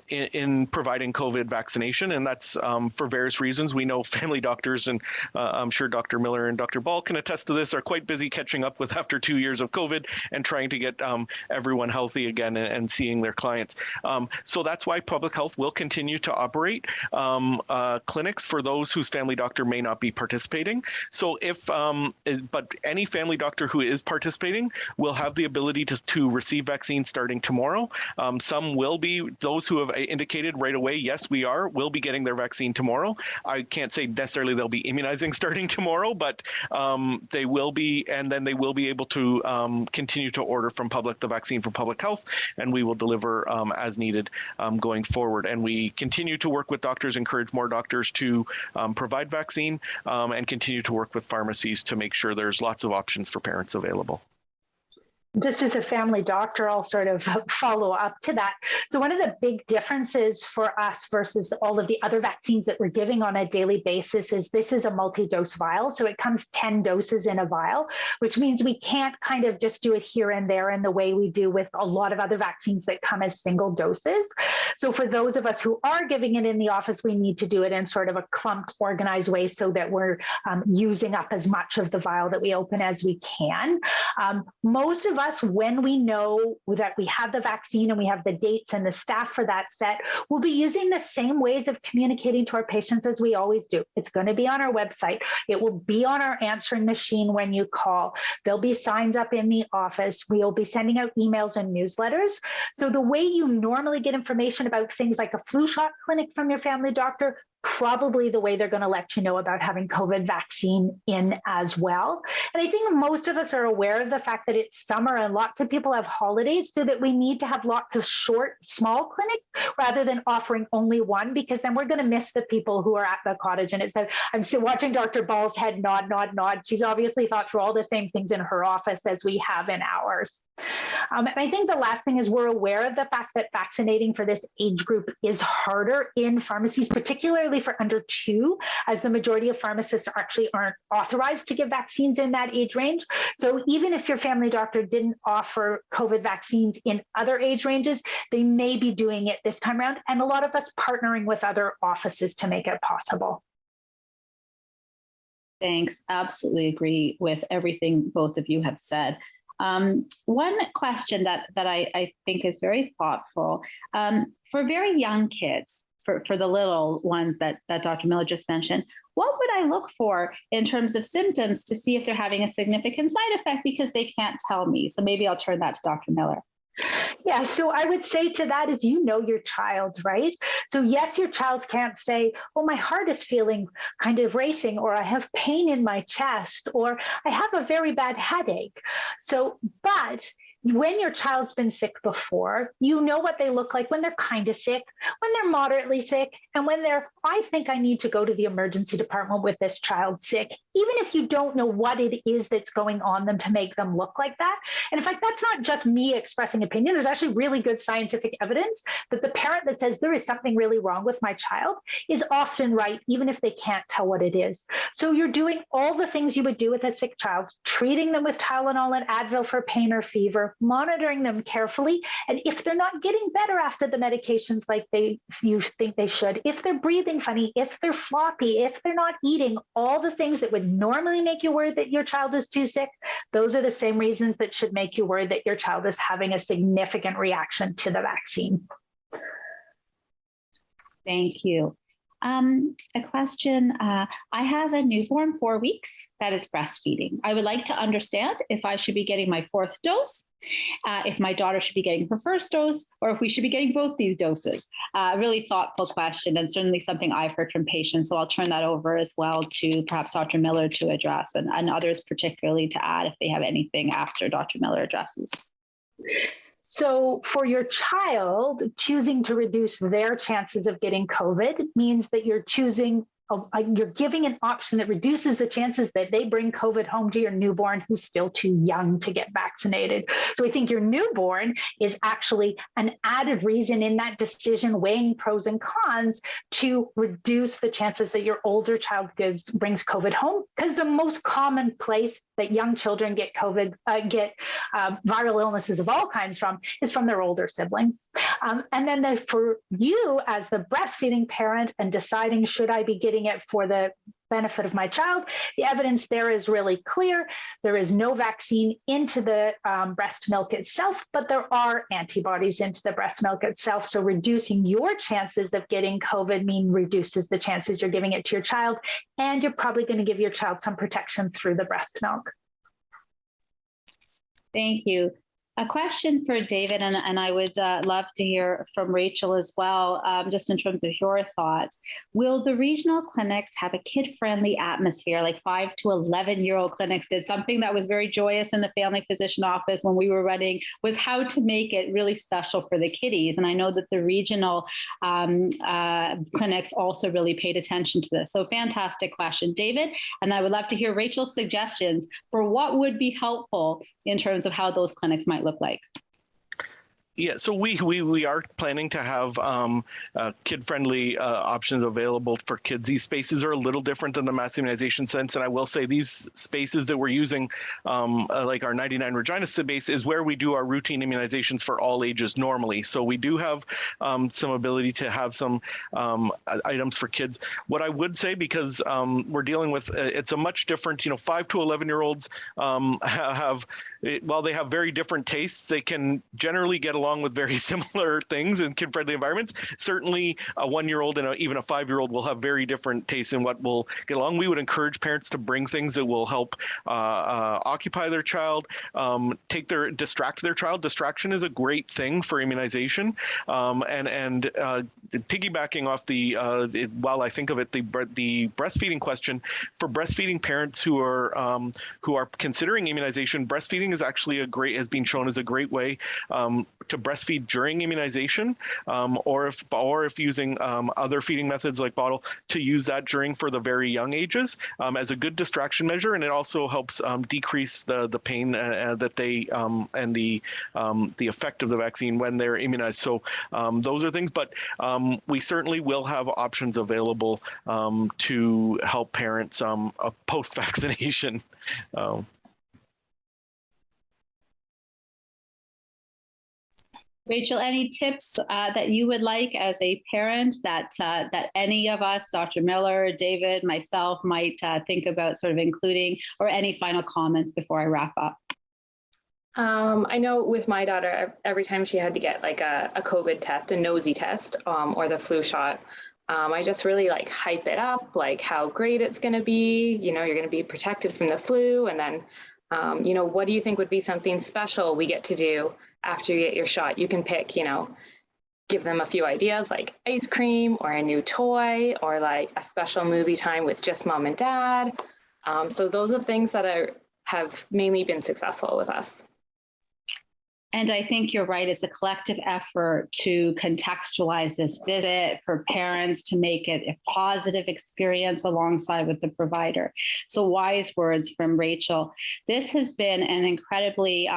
in providing COVID vaccination, and that's for various reasons. We know family doctors, and I'm sure Dr. Miller and Dr. Ball can attest to this, are quite busy catching up with after 2 years of COVID and trying to get everyone healthy again and seeing their clients. So that's why public health will continue to operate clinics for those whose family doctor may not be participating. So but any family doctor who is participating will have the ability to receive vaccines starting tomorrow. Some will be, those who have indicated right away, yes, will be getting their vaccine tomorrow. I can't say necessarily they'll be immunizing starting tomorrow, but they will be, and then they will be able to continue to order from the vaccine from public health, and we will deliver as needed going forward. And we continue to work with doctors, encourage more doctors to provide vaccine, and continue to work with pharmacies to make sure there's lots of options for parents available. Just as a family doctor, I'll sort of follow up to that. So one of the big differences for us versus all of the other vaccines that we're giving on a daily basis is this is a multi-dose vial. So it comes 10 doses in a vial, which means we can't kind of just do it here and there in the way we do with a lot of other vaccines that come as single doses. So for those of us who are giving it in the office, we need to do it in sort of a clumped, organized way so that we're using up as much of the vial that we open as we can. Most of us, when we know that we have the vaccine and we have the dates and the staff for that set, we'll be using the same ways of communicating to our patients as we always do. It's going to be on our website. It will be on our answering machine when you call. There'll be signs up in the office. We'll be sending out emails and newsletters. So the way you normally get information about things like a flu shot clinic from your family doctor, probably the way they're going to let you know about having COVID vaccine in as well. And I think most of us are aware of the fact that it's summer and lots of people have holidays, so that we need to have lots of short, small clinics rather than offering only one, because then we're going to miss the people who are at the cottage. And it says, I'm still watching Dr. Ball's head nod, nod, nod. She's obviously thought through all the same things in her office as we have in ours. And I think the last thing is we're aware of the fact that vaccinating for this age group is harder in pharmacies, particularly for under 2, as the majority of pharmacists actually aren't authorized to give vaccines in that age range. So even if your family doctor didn't offer COVID vaccines in other age ranges, they may be doing it this time around, and a lot of us partnering with other offices to make it possible. Thanks. Absolutely agree with everything both of you have said. One question that I think is very thoughtful, for very young kids, for the little ones that Dr. Miller just mentioned, what would I look for in terms of symptoms to see if they're having a significant side effect, because they can't tell me? So maybe I'll turn that to Dr. Miller. Yeah, so I would say to that is, you know your child, right? So yes, your child can't say, oh, my heart is feeling kind of racing, or I have pain in my chest, or I have a very bad headache. So, but when your child's been sick before, you know what they look like when they're kind of sick, when they're moderately sick, and when they're, I think I need to go to the emergency department with this child sick, even if you don't know what it is that's going on them to make them look like that. And in fact, that's not just me expressing opinion. There's actually really good scientific evidence that the parent that says there is something really wrong with my child is often right, even if they can't tell what it is. So you're doing all the things you would do with a sick child, treating them with Tylenol and Advil for pain or fever, monitoring them carefully. And if they're not getting better after the medications like you think they should, if they're breathing funny, if they're floppy, if they're not eating, all the things that would normally make you worried that your child is too sick, those are the same reasons that should make you worried that your child is having a significant reaction to the vaccine. Thank you. A question. I have a newborn 4 weeks that is breastfeeding. I would like to understand if I should be getting my 4th dose, if my daughter should be getting her 1st dose, or if we should be getting both these doses. Really thoughtful question, and certainly something I've heard from patients. So I'll turn that over as well to perhaps Dr. Miller to address, and others particularly to add if they have anything after Dr. Miller addresses. So for your child, choosing to reduce their chances of getting COVID means that you're giving an option that reduces the chances that they bring COVID home to your newborn who's still too young to get vaccinated. So I think your newborn is actually an added reason in that decision, weighing pros and cons to reduce the chances that your older child brings COVID home, because the most common place that young children get COVID, viral illnesses of all kinds from is from their older siblings. And then for you as the breastfeeding parent and deciding, should I be getting it for the benefit of my child, the evidence there is really clear. There is no vaccine into the breast milk itself, but there are antibodies into the breast milk itself. So reducing your chances of getting COVID reduces the chances you're giving it to your child, and you're probably going to give your child some protection through the breast milk. Thank you. A question for David, and I would love to hear from Rachel as well, just in terms of your thoughts. Will the regional clinics have a kid-friendly atmosphere like 5 to 11-year-old clinics did? Something that was very joyous in the family physician office when we were running was how to make it really special for the kiddies. And I know that the regional clinics also really paid attention to this. So fantastic question, David. And I would love to hear Rachel's suggestions for what would be helpful in terms of how those clinics might look like. Yeah, so we are planning to have kid-friendly options available for kids. These spaces are a little different than the mass immunization sense, and I will say these spaces that we're using, like our 99 Regina space, is where we do our routine immunizations for all ages normally. So we do have some ability to have some items for kids. What I would say, because we're dealing with, it's a much different, 5 to 11-year-olds while they have very different tastes, they can generally get along with very similar things in kid-friendly environments. Certainly a 1-year-old and even a 5-year-old will have very different tastes in what will get along. We would encourage parents to bring things that will help occupy their child, distract their child. Distraction is a great thing for immunization. And piggybacking off while I think of it, the breastfeeding question, for breastfeeding parents who are considering immunization, breastfeeding is actually has been shown as a great way to breastfeed during immunization, or if using other feeding methods like bottle, to use that for the very young ages as a good distraction measure, and it also helps decrease the pain that they and the effect of the vaccine when they're immunized. So those are things, but we certainly will have options available to help parents post-vaccination. Rachel, any tips that you would like as a parent that any of us, Dr. Miller, David, myself, might think about sort of including, or any final comments before I wrap up? I know with my daughter, every time she had to get like a COVID test, a nosy test, or the flu shot, I just really hype it up, like how great it's going to be. You're going to be protected from the flu, and then what do you think would be something special we get to do after you get your shot? You can pick, give them a few ideas like ice cream or a new toy or like a special movie time with just mom and dad. So those are things that have mainly been successful with us. And I think you're right. It's a collective effort to contextualize this visit for parents to make it a positive experience alongside with the provider. So wise words from Rachel. This has been an incredibly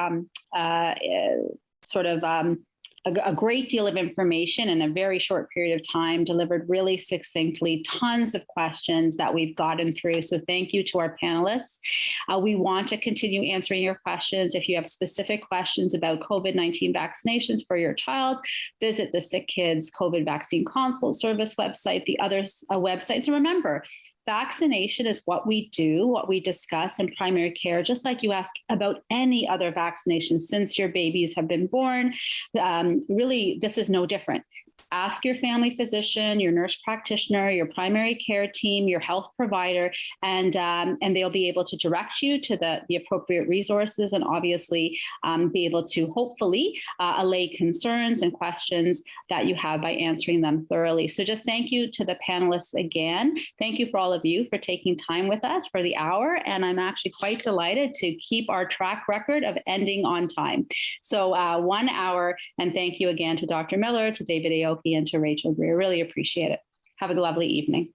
a great deal of information in a very short period of time, delivered really succinctly, tons of questions that we've gotten through. So thank you to our panelists. We want to continue answering your questions. If you have specific questions about COVID-19 vaccinations for your child, visit the Sick Kids COVID Vaccine Consult Service website, the other websites. And remember, vaccination is what we do, what we discuss in primary care, just like you ask about any other vaccination since your babies have been born. Really, this is no different. ask your family physician, your nurse practitioner, your primary care team, your health provider, and they'll be able to direct you to the appropriate resources, and obviously be able to hopefully allay concerns and questions that you have by answering them thoroughly. So just thank you to the panelists again. Thank you for all of you for taking time with us for the hour. And I'm actually quite delighted to keep our track record of ending on time. So 1 hour, and thank you again to Dr. Miller, to David Aoki, and to Rachel Greer. Really appreciate it. Have a lovely evening.